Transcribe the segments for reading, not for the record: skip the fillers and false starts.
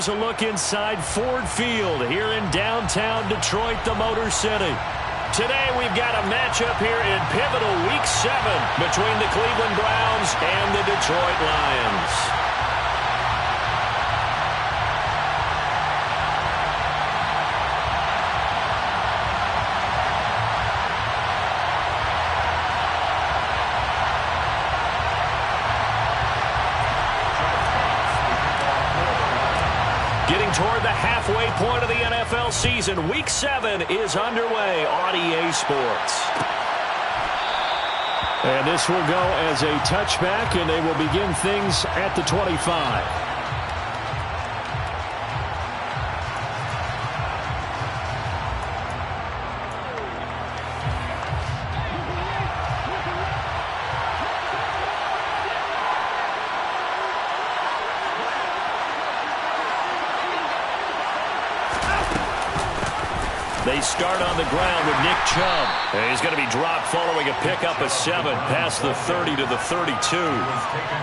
here's a look inside Ford Field here in downtown Detroit, the Motor City. Today we've got a matchup here in pivotal Week 7 between the Cleveland Browns and the Detroit Lions. Getting toward the halfway point of the NFL season, Week 7 is underway on EA Sports. And this will go as a touchback, and they will begin things at the 25. They start on the ground with Nick Chubb. And he's going to be dropped following a pickup of 7 past the 30 to the 32.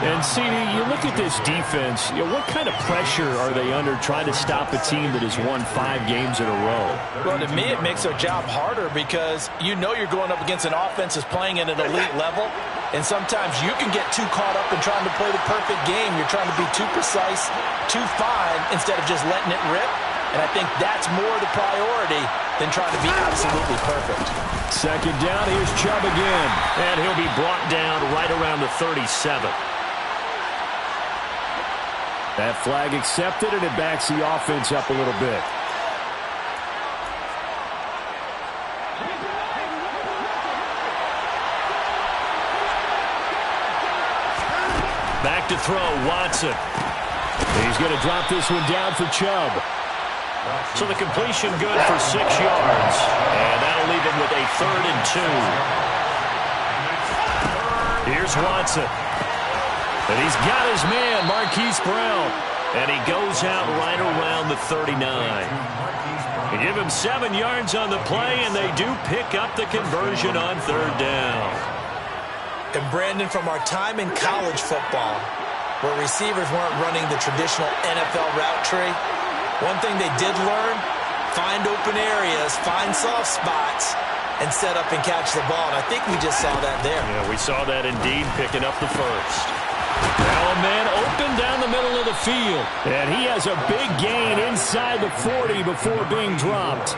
And, CD, you look at this defense, what kind of pressure are they under trying to stop a team that has won 5 games in a row? Well, to me, it makes their job harder because you know you're going up against an offense that's playing at an elite level. And sometimes you can get too caught up in trying to play the perfect game. You're trying to be too precise, too fine, instead of just letting it rip. And I think that's more the priority than trying to be absolutely perfect. Second down, here's Chubb again. And he'll be brought down right around the 37. That flag accepted, and it backs the offense up a little bit. Back to throw, Watson. He's going to drop this one down for Chubb. So the completion good for 6 yards. And that'll leave him with a 3rd and 2. Here's Watson. And he's got his man, Marquise Brown. And he goes out right around the 39. They give him 7 yards on the play, and they do pick up the conversion on 3rd down. And Brandon, from our time in college football, where receivers weren't running the traditional NFL route tree, one thing they did learn, find open areas, find soft spots, and set up and catch the ball. And I think we just saw that there. Yeah, we saw that indeed, picking up the first. Now a man open down the middle of the field. And he has a big gain inside the 40 before being dropped.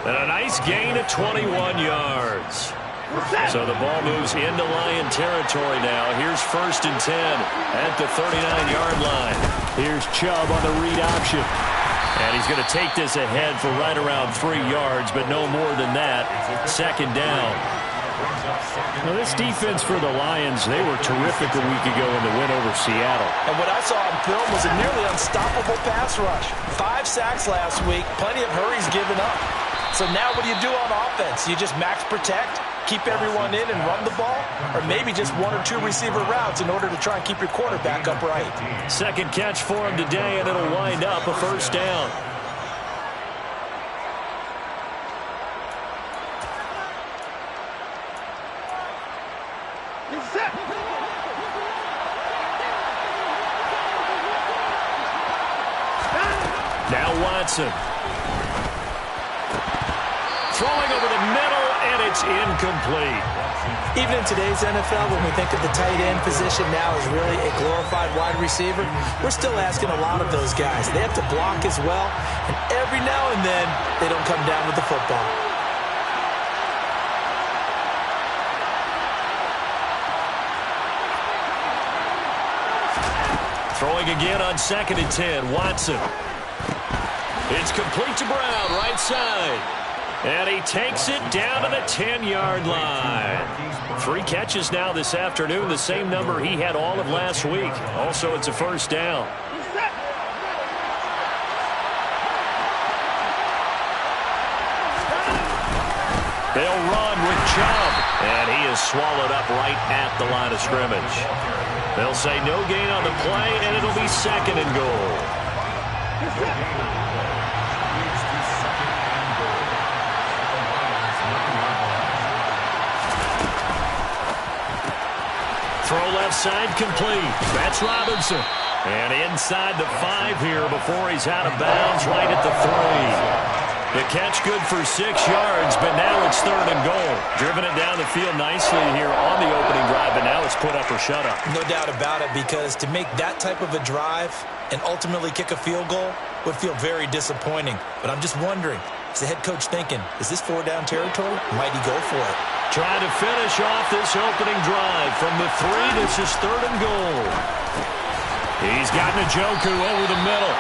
And a nice gain of 21 yards. So the ball moves into Lion territory now. Here's 1st and 10 at the 39-yard line. Here's Chubb on the read option. And he's going to take this ahead for right around 3 yards, but no more than that. 2nd down. Now, this defense for the Lions, they were terrific a week ago in the win over Seattle. And what I saw on film was a nearly unstoppable pass rush. 5 sacks last week, plenty of hurries given up. So now what do you do on offense? You just max protect, keep everyone in and run the ball, or maybe just 1 or 2 receiver routes in order to try and keep your quarterback upright. Second catch for him today, and it'll wind up a 1st down. Now Watson. Throwing over the middle, and it's incomplete. Even in today's NFL, when we think of the tight end position now as really a glorified wide receiver, we're still asking a lot of those guys. They have to block as well, and every now and then, they don't come down with the football. Throwing again on 2nd and 10, Watson. It's complete to Brown, right side. And he takes it down to the 10-yard line. 3 catches now this afternoon, the same number he had all of last week. Also, it's a 1st down. They'll run with Chubb, and he is swallowed up right at the line of scrimmage. They'll say no gain on the play, and it'll be 2nd and goal. Throw left side complete. That's Robinson. And inside the 5 here before he's out of bounds right at the 3. The catch good for 6 yards, but now it's 3rd and goal. Driven it down the field nicely here on the opening drive, but now it's put up or shut up. No doubt about it, because to make that type of a drive and ultimately kick a field goal would feel very disappointing. But I'm just wondering, is the head coach thinking, is this 4-down territory? Might he go for it? Trying to finish off this opening drive from the 3. This is 3rd and goal. He's got Njoku over the middle.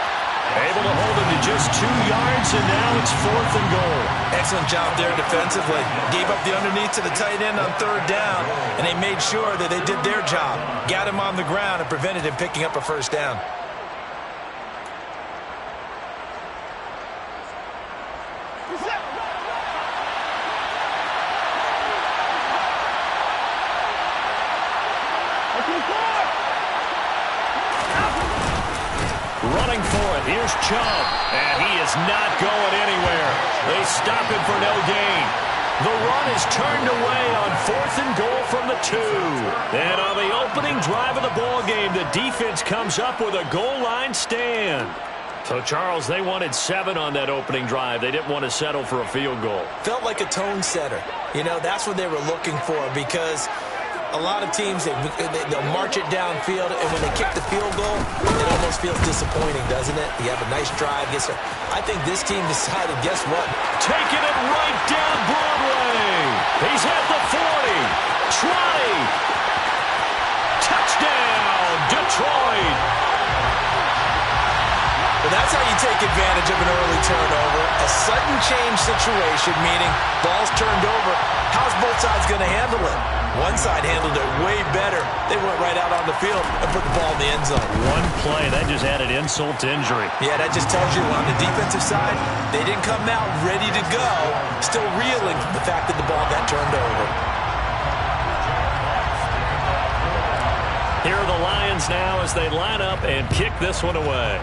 Able to hold him to just 2 yards, and now it's 4th and goal. Excellent job there defensively. Gave up the underneath to the tight end on 3rd down, and they made sure that they did their job. Got him on the ground and prevented him picking up a 1st down. Running for it. Here's Chubb. And he is not going anywhere. They stop him for no gain. The run is turned away on 4th and goal from the 2. And on the opening drive of the ball game, the defense comes up with a goal line stand. So, Charles, they wanted 7 on that opening drive. They didn't want to settle for a field goal. Felt like a tone setter. You know, that's what they were looking for, because a lot of teams, they'll march it downfield, and when they kick the field goal, it almost feels disappointing, doesn't it? You have a nice drive. I think this team decided, guess what? Taking it right down Broadway. He's at the 40, 20. Touchdown, Detroit. Well, that's how you take advantage of an early turnover. A sudden change situation, meaning ball's turned over. How's both sides going to handle it? One side handled it way better. They went right out on the field and put the ball in the end zone. One play, that just added insult to injury. Yeah, that just tells you on the defensive side, they didn't come out ready to go, still reeling from the fact that the ball got turned over. Here are the Lions now as they line up and kick this one away.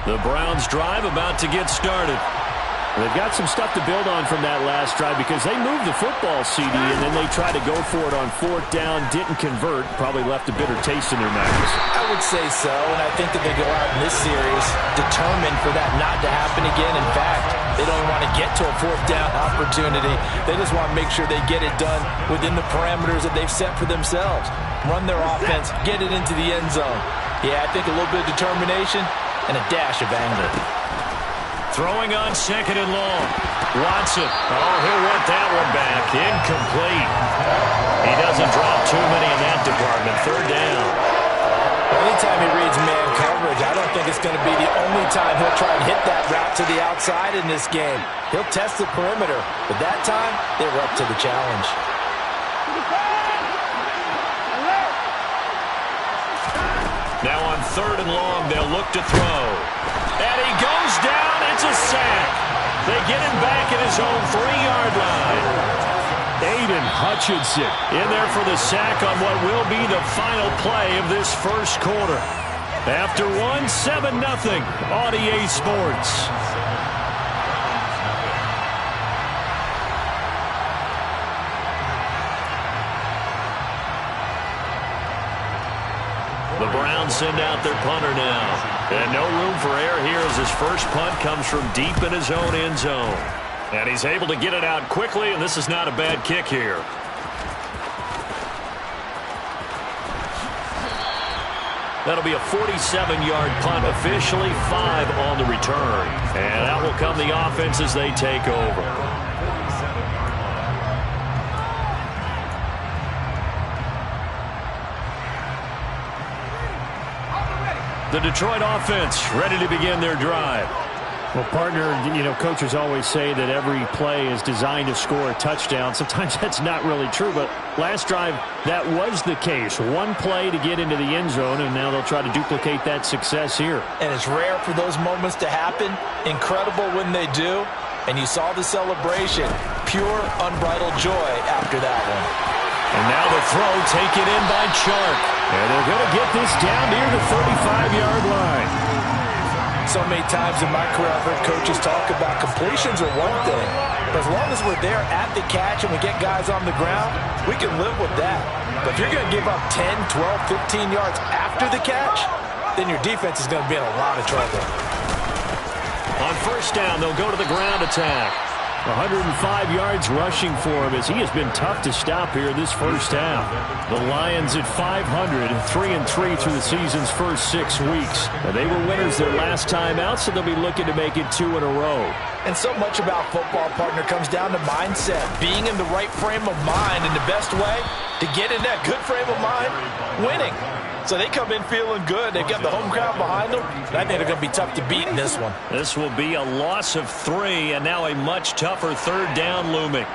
The Browns drive about to get started. They've got some stuff to build on from that last drive because they moved the football, CD, and then they tried to go for it on 4th down, didn't convert, probably left a bitter taste in their mouths. I would say so, and I think that they go out in this series determined for that not to happen again. In fact, they don't want to get to a 4th down opportunity. They just want to make sure they get it done within the parameters that they've set for themselves. Run their offense, get it into the end zone. Yeah, I think a little bit of determination and a dash of anger. Throwing on 2nd and long. Watson. Oh, he'll want that one back. Incomplete. He doesn't drop too many in that department. 3rd down. Anytime he reads man coverage, I don't think it's going to be the only time he'll try and hit that route to the outside in this game. He'll test the perimeter, but that time, they were up to the challenge. Now on 3rd and long, they'll look to throw. And he goes down. It's a sack. They get him back at his own 3-yard line. Aiden Hutchinson in there for the sack on what will be the final play of this first quarter. After one, 7-0 on EA Sports. The Browns send out their punter now. And no room for error here as his first punt comes from deep in his own end zone. And he's able to get it out quickly, and this is not a bad kick here. That'll be a 47-yard punt, officially 5 on the return. And that will come the offense as they take over. The Detroit offense ready to begin their drive. Well, partner, coaches always say that every play is designed to score a touchdown. Sometimes that's not really true, but last drive, that was the case. One play to get into the end zone, and now they'll try to duplicate that success here. And it's rare for those moments to happen. Incredible when they do. And you saw the celebration. Pure, unbridled joy after that one. And now the throw taken in by Chark. And they're going to get this down near the 35-yard line. So many times in my career, I've heard coaches talk about completions are one thing. But as long as we're there at the catch and we get guys on the ground, we can live with that. But if you're going to give up 10, 12, 15 yards after the catch, then your defense is going to be in a lot of trouble. On 1st down, they'll go to the ground attack. 105 yards rushing for him as he has been tough to stop here this first half. The Lions at 500, 3-3 through the season's first 6 weeks. They were winners their last time out, so they'll be looking to make it 2 in a row. And so much about football, partner, comes down to mindset. Being in the right frame of mind, and the best way to get in that good frame of mind, winning. So they come in feeling good. They've got the home crowd behind them. And I think they're going to be tough to beat in this one. This will be a loss of 3, and now a much tougher 3rd down looming.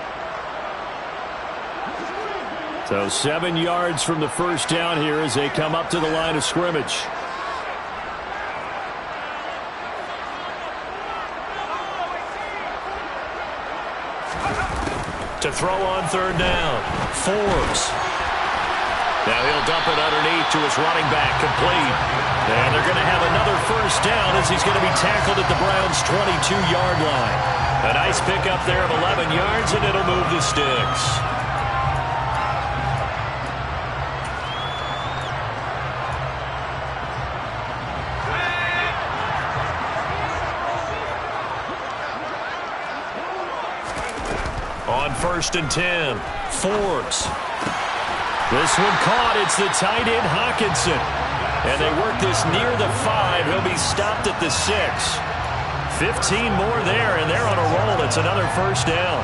So 7 yards from the first down here as they come up to the line of scrimmage. To throw on 3rd down, Forbes. Now he'll dump it underneath to his running back, complete. And they're going to have another first down as he's going to be tackled at the Browns' 22-yard line. A nice pickup there of 11 yards, and it'll move the sticks. On 1st and 10, Forbes. This one caught. It's the tight end, Hawkinson. And they work this near the 5. He'll be stopped at the 6. 15 more there, and they're on a roll. It's another first down.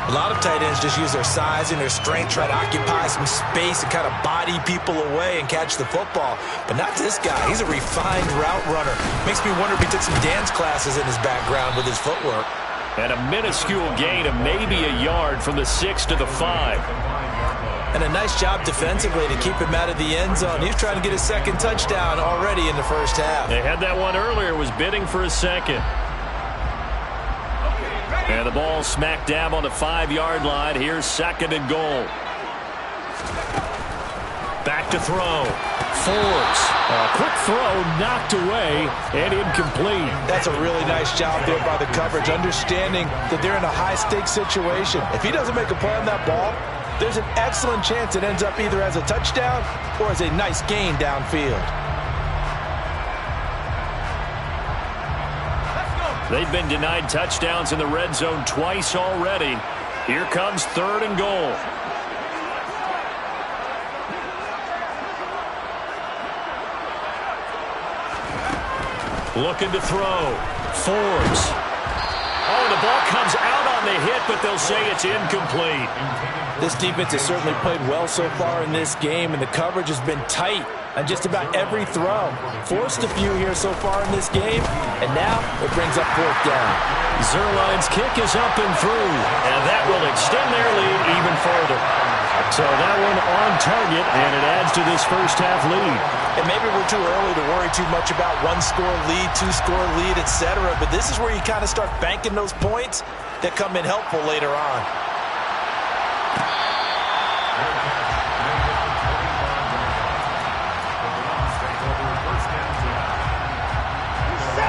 A lot of tight ends just use their size and their strength, try to occupy some space and kind of body people away and catch the football. But not this guy. He's a refined route runner. Makes me wonder if he took some dance classes in his background with his footwork. And a minuscule gain of maybe a yard from the 6 to the 5. And a nice job defensively to keep him out of the end zone. He was trying to get his 2nd touchdown already in the first half. They had that one earlier, was bidding for a 2nd. And the ball smack dab on the 5-yard line. Here's 2nd and goal. Back to throw. Force. A quick throw knocked away and incomplete. That's a really nice job there by the coverage, understanding that they're in a high-stakes situation. If he doesn't make a play on that ball, there's an excellent chance it ends up either as a touchdown or as a nice gain downfield. They've been denied touchdowns in the red zone twice already. Here comes 3rd and goal. Looking to throw. Forbes. Oh, the ball comes out on the hit, but they'll say it's incomplete. This defense has certainly played well so far in this game, and the coverage has been tight on just about every throw. Forced a few here so far in this game, and now it brings up 4th down. Zuerlein's kick is up and through, and that will extend their lead even further. So that one on target, and it adds to this first-half lead. And maybe we're too early to worry too much about 1-score lead, 2-score lead, etc. But this is where you kind of start banking those points that come in helpful later on.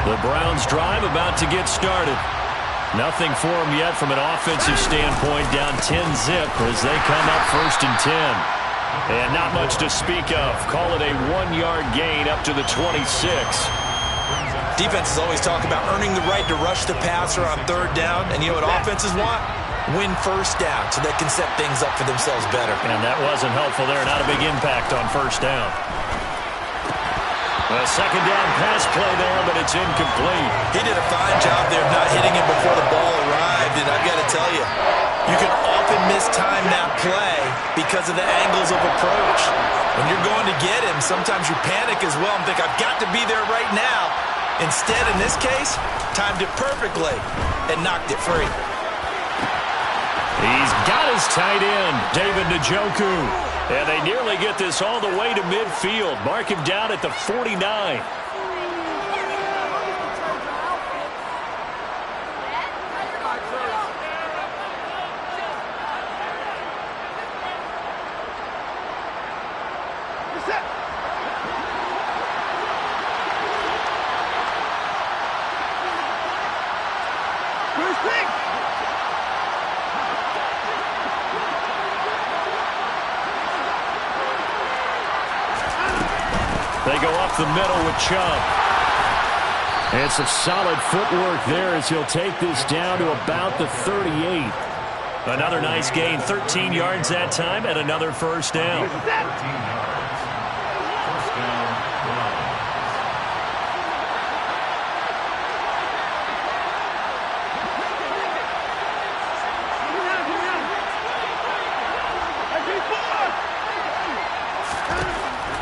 The Browns drive about to get started. Nothing for them yet from an offensive standpoint, down 10-zip as they come up 1st and 10. And not much to speak of. Call it a 1-yard gain up to the 26. Defenses always talk about earning the right to rush the passer on 3rd down. And you know what offenses want? Win 1st down so they can set things up for themselves better. And that wasn't helpful there. Not a big impact on 1st down. A 2nd down pass play there, but it's incomplete. He did a fine job there of not hitting him before the ball arrived. And I've got to tell you, you can often mistime that play because of the angles of approach. When you're going to get him, sometimes you panic as well and think, I've got to be there right now. Instead, in this case, timed it perfectly and knocked it free. He's got his tight end, David Njoku. And they nearly get this all the way to midfield. Mark him down at the 49. They go up the middle with Chubb. And some solid footwork there as he'll take this down to about the 38. Another nice gain, 13 yards that time, and another 1st down.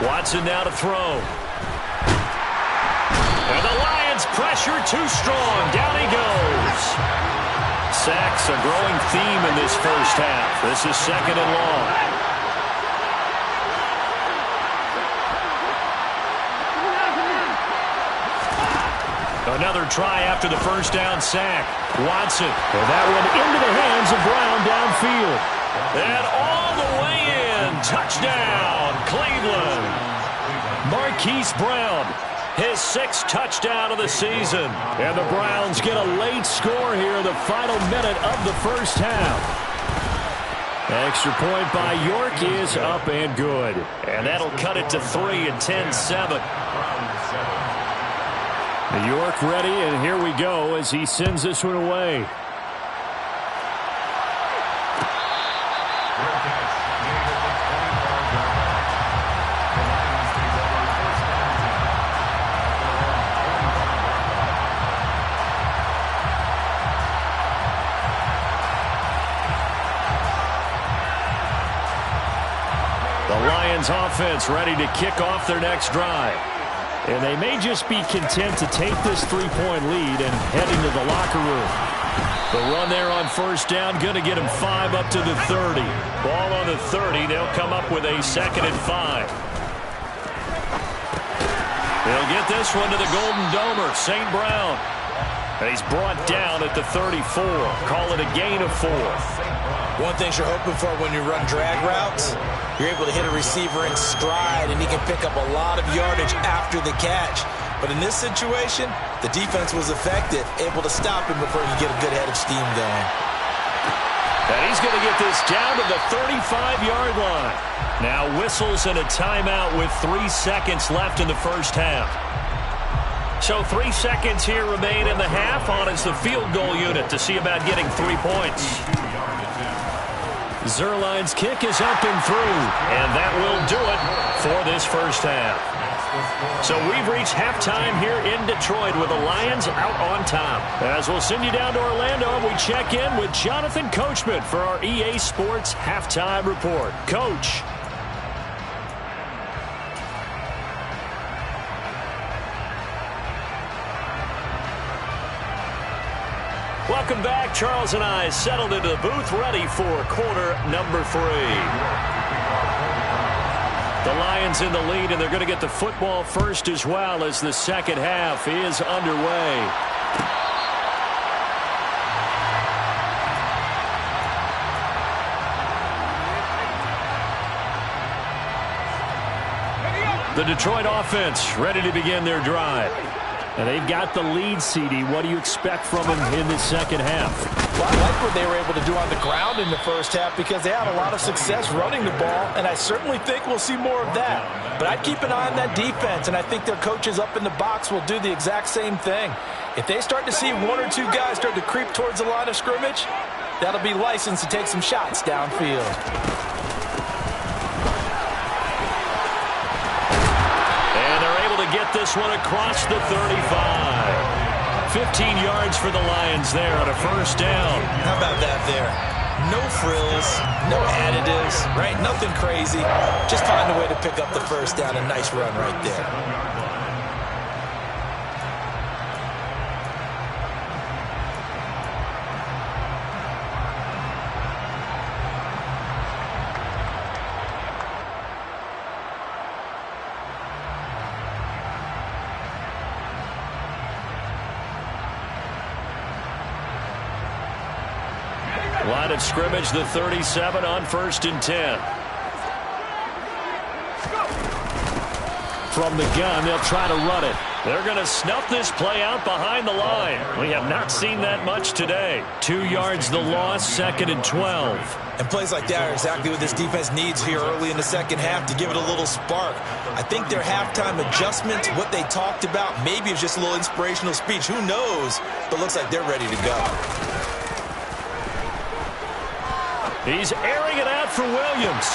Watson now to throw. And the Lions pressure too strong. Down he goes. Sacks a growing theme in this first half. This is 2nd and long. Another try after the 1st down sack. Watson. And that one into the hands of Brown downfield. And all the way in. Touchdown, Cleveland. Marquise Brown, his 6th touchdown of the season. And the Browns get a late score here in the final minute of the first half. Extra point by York is up and good. And that'll cut it to 3 and 10-7. York ready, and here we go as he sends this one away. Offense ready to kick off their next drive. And they may just be content to take this 3-point lead and head into the locker room. The run there on 1st down, going to get them 5 up to the 30. Ball on the 30. They'll come up with a 2nd and 5. They'll get this one to the Golden Domer, St. Brown. And he's brought down at the 34. Call it a gain of 4. One thing you're hoping for when you run drag routes, you're able to hit a receiver in stride, and he can pick up a lot of yardage after the catch. But in this situation, the defense was effective, able to stop him before he could get a good head of steam going. And he's going to get this down to the 35-yard line. Now whistles and a timeout with 3 seconds left in the first half. So 3 seconds here remain in the half. On is the field goal unit to see about getting 3 points. Zerline's kick is up and through, and that will do it for this first half. So we've reached halftime here in Detroit with the Lions out on top. As we'll send you down to Orlando, we check in with Jonathan Coachman for our EA Sports Halftime Report. Coach. Welcome back. Charles and I settled into the booth, ready for quarter number 3. The Lions in the lead, and they're going to get the football first as well as the second half is underway. The Detroit offense ready to begin their drive. And they've got the lead, CD. What do you expect from them in the second half? Well, I like what they were able to do on the ground in the first half because they had a lot of success running the ball, and I certainly think we'll see more of that. But I'd keep an eye on that defense, and I think their coaches up in the box will do the exact same thing. If they start to see 1 or 2 guys start to creep towards the line of scrimmage, that'll be licensed to take some shots downfield. Get this one across the 35. 15 yards for the Lions there on a first down. How about that there? No frills, no additives, right? Nothing crazy. Just find a way to pick up the first down. A nice run right there. Line of scrimmage, the 37 on 1st and 10. From the gun, they'll try to run it. They're going to snuff this play out behind the line. We have not seen that much today. 2 yards the loss, 2nd and 12. And plays like that are exactly what this defense needs here early in the second half to give it a little spark. I think their halftime adjustment, what they talked about, maybe it's just a little inspirational speech. Who knows? But looks like they're ready to go. He's airing it out for Williams.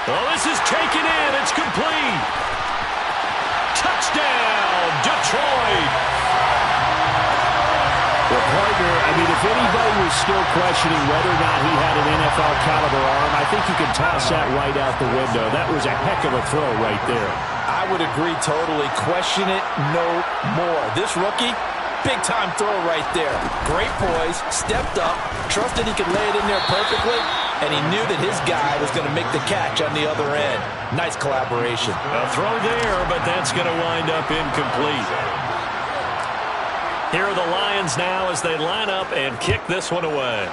Oh, this is taken in. It's complete. Touchdown, Detroit. Well, partner, I mean, if anybody was still questioning whether or not he had an NFL caliber arm, I think you can toss that right out the window. That was a heck of a throw right there. I would agree totally. Question it no more. This rookie, big-time throw right there. Great poise, stepped up, trusted he could lay it in there perfectly, and he knew that his guy was going to make the catch on the other end. Nice collaboration. A throw there, but that's going to wind up incomplete. Here are the Lions now as they line up and kick this one away.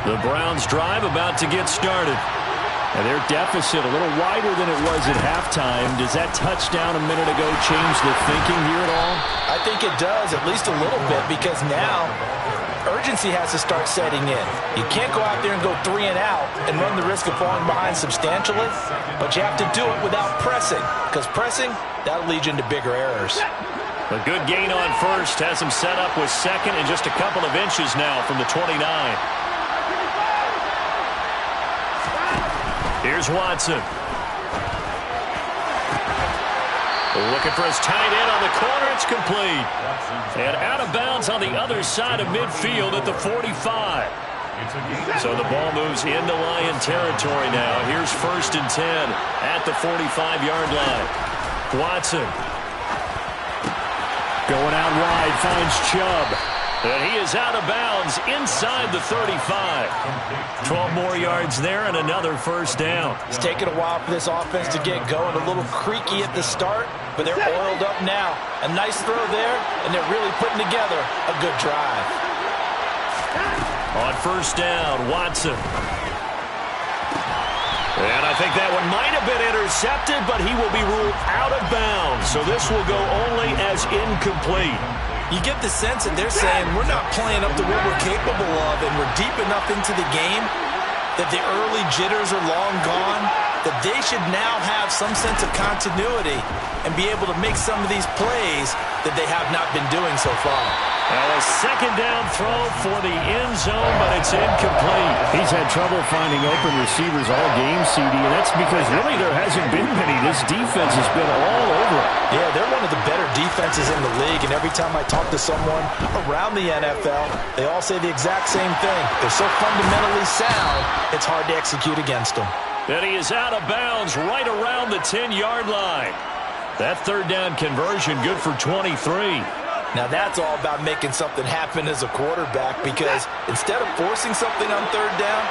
The Browns drive about to get started. And their deficit a little wider than it was at halftime. Does that touchdown a minute ago change the thinking here at all? I think it does, at least a little bit, because now urgency has to start setting in. You can't go out there and go 3 and out and run the risk of falling behind substantially, but you have to do it without pressing, because pressing, that'll lead you into bigger errors. A good gain on first has him set up with 2nd and just a couple of inches now from the 29. Here's Watson. Looking for his tight end on the corner. It's complete. And out of bounds on the other side of midfield at the 45. So the ball moves into Lion territory now. Here's 1st and 10 at the 45-yard line. Watson. Going out wide, finds Chubb. And he is out of bounds inside the 35. 12 more yards there and another 1st down. It's taken a while for this offense to get going. A little creaky at the start, but they're oiled up now. A nice throw there, and they're really putting together a good drive. On 1st down, Watson. And I think that one might have been intercepted, but he will be ruled out of bounds. So this will go only as incomplete. You get the sense that they're saying we're not playing up to what we're capable of, and we're deep enough into the game that the early jitters are long gone, that they should now have some sense of continuity and be able to make some of these plays that they have not been doing so far. Now a 2nd down throw for the end zone, but it's incomplete. He's had trouble finding open receivers all game, CD, and that's because really there hasn't been many. This defense has been all over it. Yeah, they're one of the better defenses in the league, and every time I talk to someone around the NFL, they all say the exact same thing. They're so fundamentally sound, it's hard to execute against them. And he is out of bounds right around the 10-yard line. That 3rd down conversion good for 23. Now that's all about making something happen as a quarterback, because instead of forcing something on 3rd down,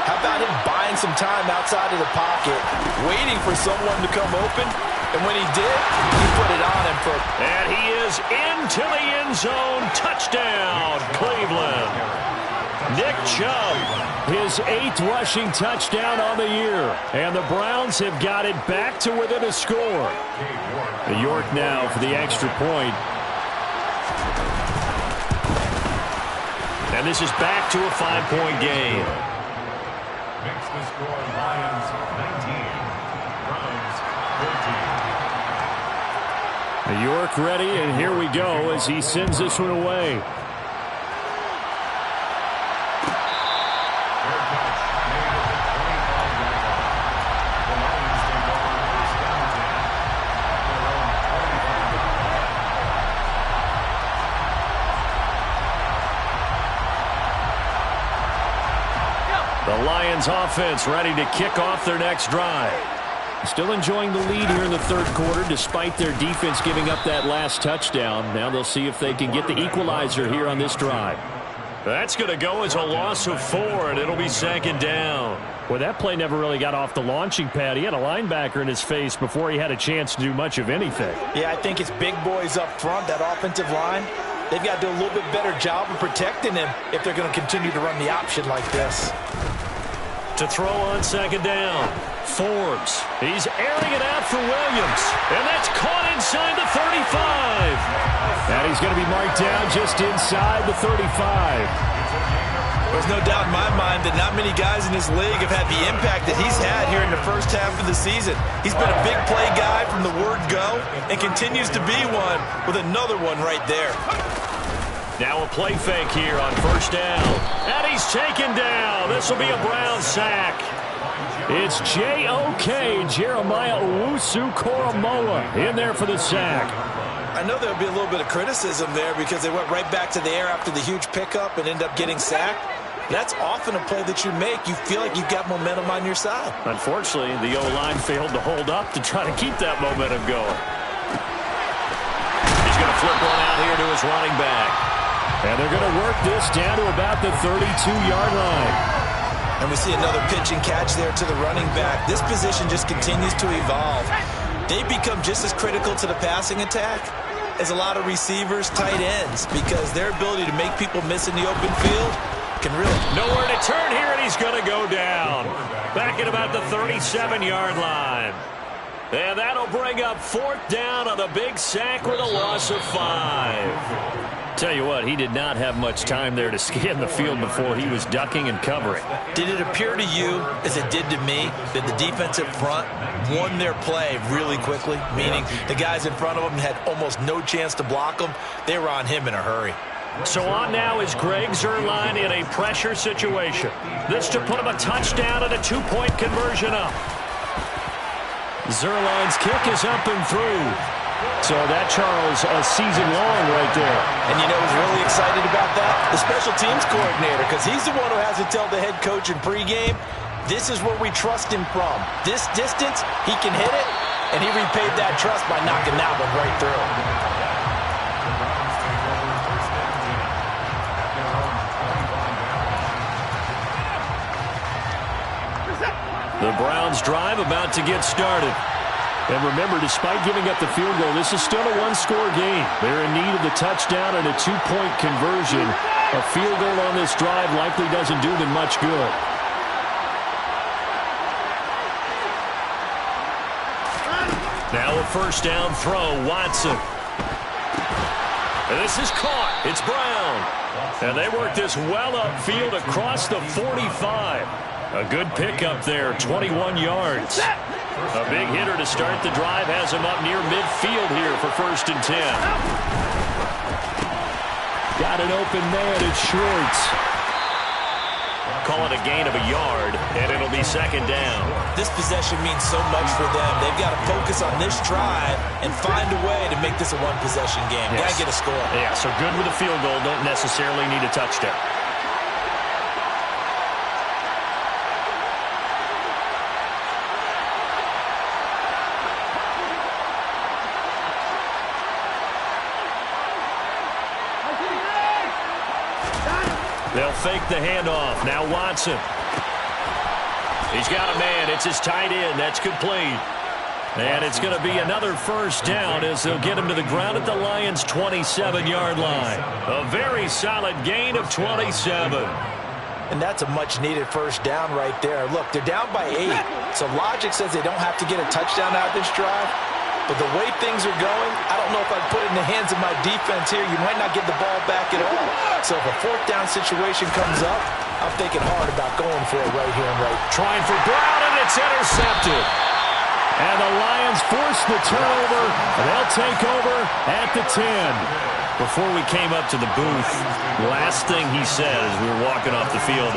how about him buying some time outside of the pocket, waiting for someone to come open, and when he did, he put it on him for... And he is into the end zone. Touchdown, Cleveland. Nick Chubb. His 8th rushing touchdown on the year. And the Browns have got it back to within a score. York now for the extra point. And this is back to a 5-point game. Makes the score Lions 19, Browns 14. York ready, and here we go as he sends this one away. The Lions offense ready to kick off their next drive. Still enjoying the lead here in the 3rd quarter despite their defense giving up that last touchdown. Now they'll see if they can get the equalizer here on this drive. That's going to go as a loss of 4, and it'll be 2nd down. Well, that play never really got off the launching pad. He had a linebacker in his face before he had a chance to do much of anything. Yeah, I think it's big boys up front, that offensive line. They've got to do a little bit better job of protecting him if they're going to continue to run the option like this. To throw on 2nd down, Forbes. He's airing it out for Williams. And that's caught inside the 35. And he's going to be marked down just inside the 35. There's no doubt in my mind that not many guys in this league have had the impact that he's had here in the 1st half of the season. He's been a big play guy from the word go and continues to be one with another one right there. Now a play fake here on 1st down. And he's taken down. This will be a Brown sack. It's J.O.K. Jeremiah Owusu-Koramoah in there for the sack. I know there'll be a little bit of criticism there because they went right back to the air after the huge pickup and ended up getting sacked. That's often a play that you make. You feel like you've got momentum on your side. Unfortunately, the O-line failed to hold up to try to keep that momentum going. He's going to flip one out here to his running back. And they're going to work this down to about the 32-yard line. And we see another pitch and catch there to the running back. This position just continues to evolve. They become just as critical to the passing attack as a lot of receivers, tight ends, because their ability to make people miss in the open field can really... Nowhere to turn here, and he's going to go down. Back at about the 37-yard line. And that'll bring up 4th down on a big sack with a loss of 5. Tell you what, he did not have much time there to scan the field before he was ducking and covering. Did it appear to you, as it did to me, that the defensive front won their play really quickly? Meaning the guys in front of them had almost no chance to block them. They were on him in a hurry. So on now is Greg Zuerlein in a pressure situation. This to put him a touchdown and a 2-point conversion up. Zuerlein's kick is up and through. So that, Charles, a season long right there. And you know who's really excited about that? The special teams coordinator, because he's the one who has to tell the head coach in pregame, this is where we trust him from. This distance, he can hit it, and he repaid that trust by knocking that one right through. The Browns drive about to get started. And remember, despite giving up the field goal, this is still a one-score game. They're in need of the touchdown and a two-point conversion. A field goal on this drive likely doesn't do them much good. Now a first down throw, Watson. And this is caught. It's Brown. And they work this well upfield across the 45. A good pickup there, 21 yards. A big hitter to start the drive has him up near midfield here for 1st and 10. Got an open man, it's Schwartz. Call it a gain of a yard, and it'll be 2nd down. This possession means so much for them. They've got to focus on this drive and find a way to make this a one-possession game. Yes. Got to get a score. Yeah, so good with a field goal. Don't necessarily need a touchdown. They'll fake the handoff. Now Watson. He's got a man. It's his tight end. That's complete. And it's going to be another first down as they'll get him to the ground at the Lions' 27-yard line. A very solid gain of 27. And that's a much-needed first down right there. Look, they're down by 8. So logic says they don't have to get a touchdown out of this drive. But the way things are going, I don't know if I'd put it in the hands of my defense here. You might not get the ball back at all. So if a 4th down situation comes up, I'm thinking hard about going for it right here and right. Trying for Brown, and it's intercepted. And the Lions force the turnover. They'll take over at the 10. Before we came up to the booth, last thing he said as we were walking off the field,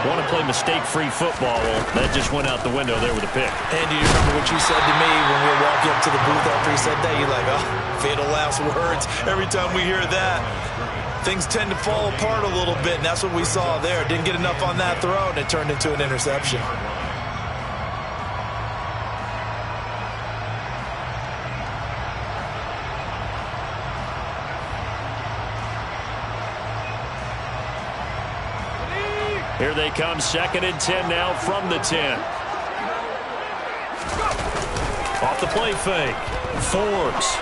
want to play mistake-free football. Well, that just went out the window there with a pick. And do you remember what you said to me when we were walking up to the booth after he said that? You're like, oh, fatal last words. Every time we hear that, things tend to fall apart a little bit, and that's what we saw there. Didn't get enough on that throw, and it turned into an interception. Here they come, 2nd and 10 now from the 10. Off the play fake. Forbes.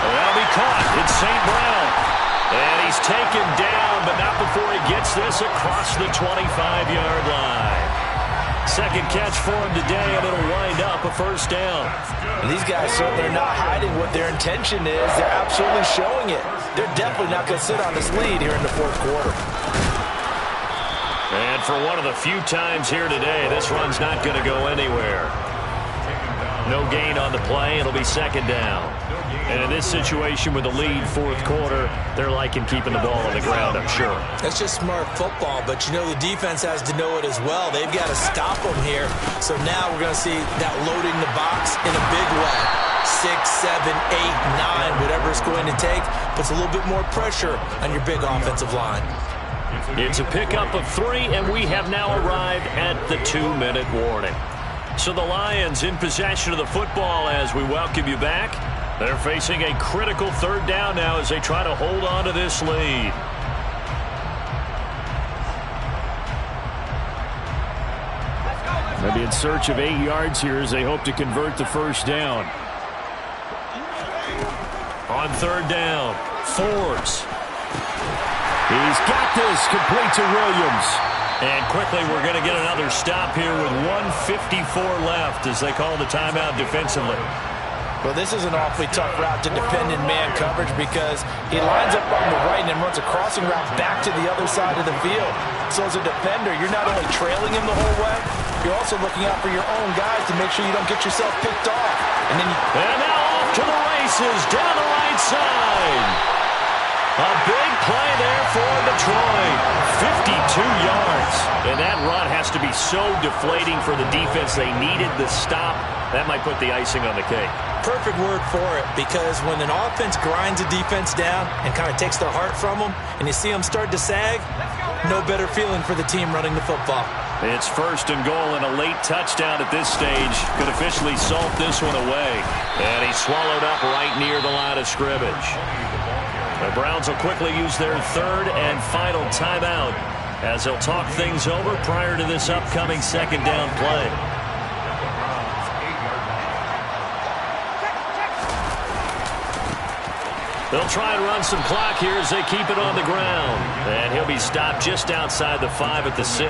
That'll be caught. It's St. Brown. And he's taken down, but not before he gets this across the 25-yard line. 2nd catch for him today, and it'll wind up a first down. And these guys certainly are not hiding what their intention is. They're absolutely showing it. They're definitely not going to sit on this lead here in the 4th quarter. And for one of the few times here today, this run's not going to go anywhere. No gain on the play. It'll be 2nd down. And in this situation with the lead 4th quarter, they're liking keeping the ball on the ground, I'm sure. That's just smart football, but you know the defense has to know it as well. They've got to stop them here. So now we're going to see that loading the box in a big way. 6, 7, 8, 9, whatever it's going to take, puts a little bit more pressure on your big offensive line. It's a pickup of 3, and we have now arrived at the 2-minute warning. So the Lions in possession of the football as we welcome you back. They're facing a critical 3rd down now as they try to hold on to this lead. Maybe in search of 8 yards here as they hope to convert the first down. On 3rd down, Forbes. He's got this, complete to Williams. And quickly we're going to get another stop here with 1:54 left as they call the timeout defensively. Well, this is an awfully tough route to defend in man coverage because he lines up on the right and then runs a crossing route back to the other side of the field. So as a defender, you're not only trailing him the whole way, you're also looking out for your own guys to make sure you don't get yourself picked off. And now off to the races down the right side. A big play there for Detroit. 52 yards. And that run has to be so deflating for the defense. They needed the stop. That might put the icing on the cake. Perfect word for it, because when an offense grinds a defense down and kind of takes their heart from them, and you see them start to sag, no better feeling for the team running the football. It's 1st and goal, and a late touchdown at this stage could officially salt this one away. And he's swallowed up right near the line of scrimmage. The Browns will quickly use their 3rd and final timeout as they'll talk things over prior to this upcoming 2nd down play. They'll try and run some clock here as they keep it on the ground. And he'll be stopped just outside the 5 at the 6.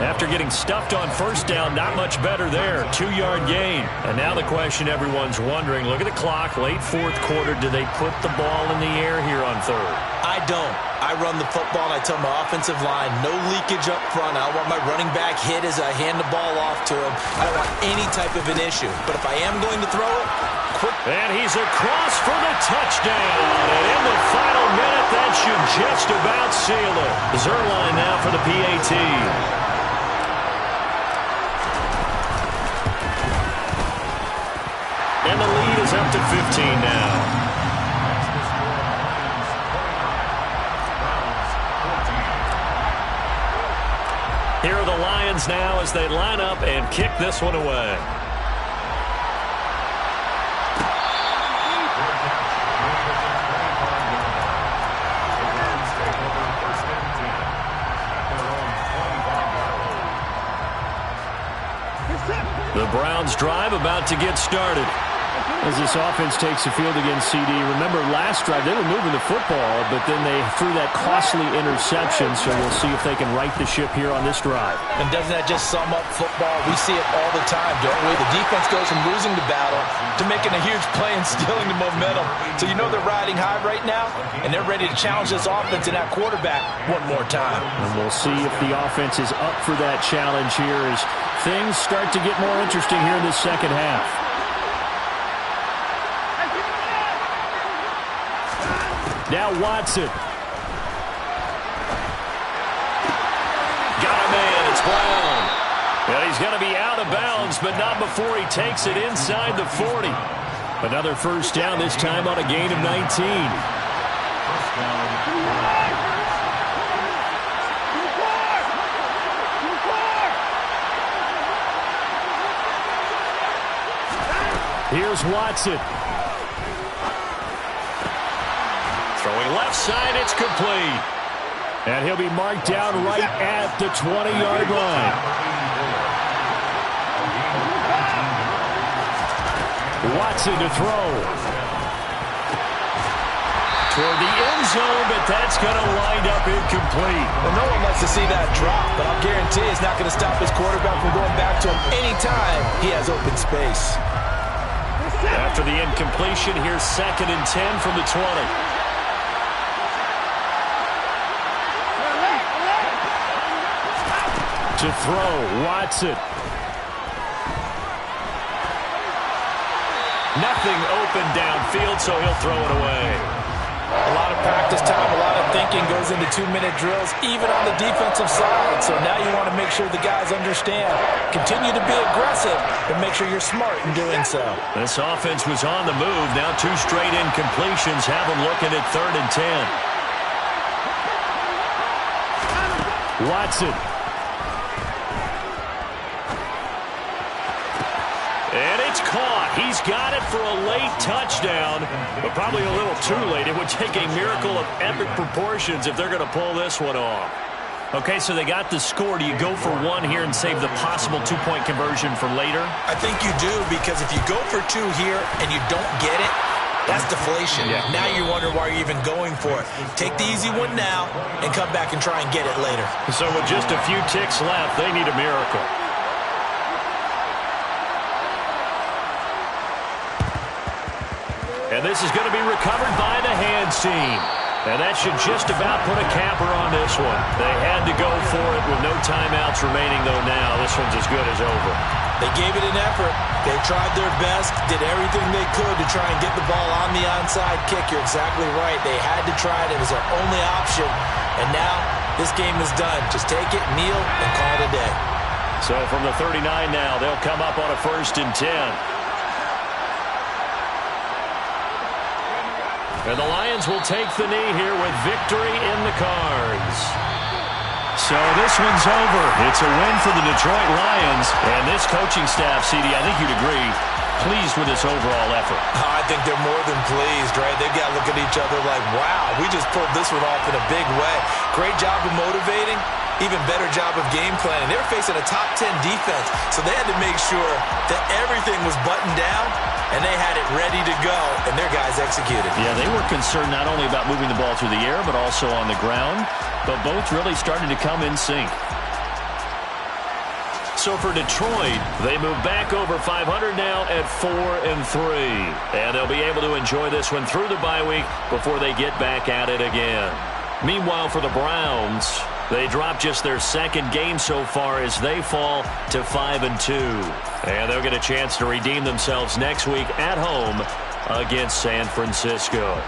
After getting stuffed on 1st down, not much better there. 2-yard gain. And now the question everyone's wondering, look at the clock, late 4th quarter, do they put the ball in the air here on 3rd? I don't. I run the football, and I tell my offensive line, no leakage up front. I don't want my running back hit as I hand the ball off to him. I don't want any type of an issue. But if I am going to throw it, quick. And he's across for the touchdown. And in the final minute, that should just about seal it. Zerline now for the PAT. And the lead is up to 15 now. Here are the Lions now as they line up and kick this one away. The Browns drive about to get started. As this offense takes the field against CD, remember last drive they were moving the football, but then they threw that costly interception, so we'll see if they can right the ship here on this drive. And doesn't that just sum up football? We see it all the time, don't we? The defense goes from losing the battle to making a huge play and stealing the momentum. So you know they're riding high right now, and they're ready to challenge this offense and that quarterback one more time. And we'll see if the offense is up for that challenge here as things start to get more interesting here in the 2nd half. Now Watson. Got a man. It's Brown. And he's going to be out of bounds, but not before he takes it inside the 40. Another 1st down, this time on a gain of 19. Here's Watson. Throwing left side, it's complete. And he'll be marked down right at the 20-yard line. Watson to throw. Toward the end zone, but that's going to wind up incomplete. Well, no one likes to see that drop, but I'll guarantee it's not going to stop his quarterback from going back to him anytime he has open space. After the incompletion, here's 2nd and 10 from the 20. To throw, Watson. Nothing open downfield, so he'll throw it away. A lot of practice time, a lot of thinking goes into 2-minute drills, even on the defensive side. So now you want to make sure the guys understand. Continue to be aggressive, but make sure you're smart in doing so. This offense was on the move. Now 2 straight incompletions have them looking at 3rd and 10. Watson. And it's caught. He's got it for a late touchdown, but probably a little too late. It would take a miracle of epic proportions if they're going to pull this one off. Okay, so they got the score. Do you go for 1 here and save the possible 2-point conversion for later? I think you do, because if you go for 2 here and you don't get it, that's deflation. Yeah. Now you wonder why you're even going for it. Take the easy one now and come back and try and get it later. So with just a few ticks left, they need a miracle. And this is going to be recovered by the hands team. And that should just about put a capper on this one. They had to go for it with no timeouts remaining, though now this one's as good as over. They gave it an effort. They tried their best, did everything they could to try and get the ball on the onside kick. You're exactly right. They had to try it. It was their only option. And now this game is done. Just take it, kneel, and call it a day. So from the 39 now, they'll come up on a 1st and 10. And the Lions will take the knee here with victory in the cards. So this one's over. It's a win for the Detroit Lions. And this coaching staff, CD, I think you'd agree, pleased with this overall effort. I think they're more than pleased, right? They've got to look at each other like, wow, we just pulled this one off in a big way. Great job of motivating. Even better job of game planning. They were facing a top 10 defense, so they had to make sure that everything was buttoned down, and they had it ready to go, and their guys executed. Yeah, they were concerned not only about moving the ball through the air, but also on the ground, but both really started to come in sync. So for Detroit, they move back over 500 now at 4-3. And they'll be able to enjoy this one through the bye week before they get back at it again. Meanwhile, for the Browns, they drop just their 2nd game so far as they fall to 5-2. And they'll get a chance to redeem themselves next week at home against San Francisco.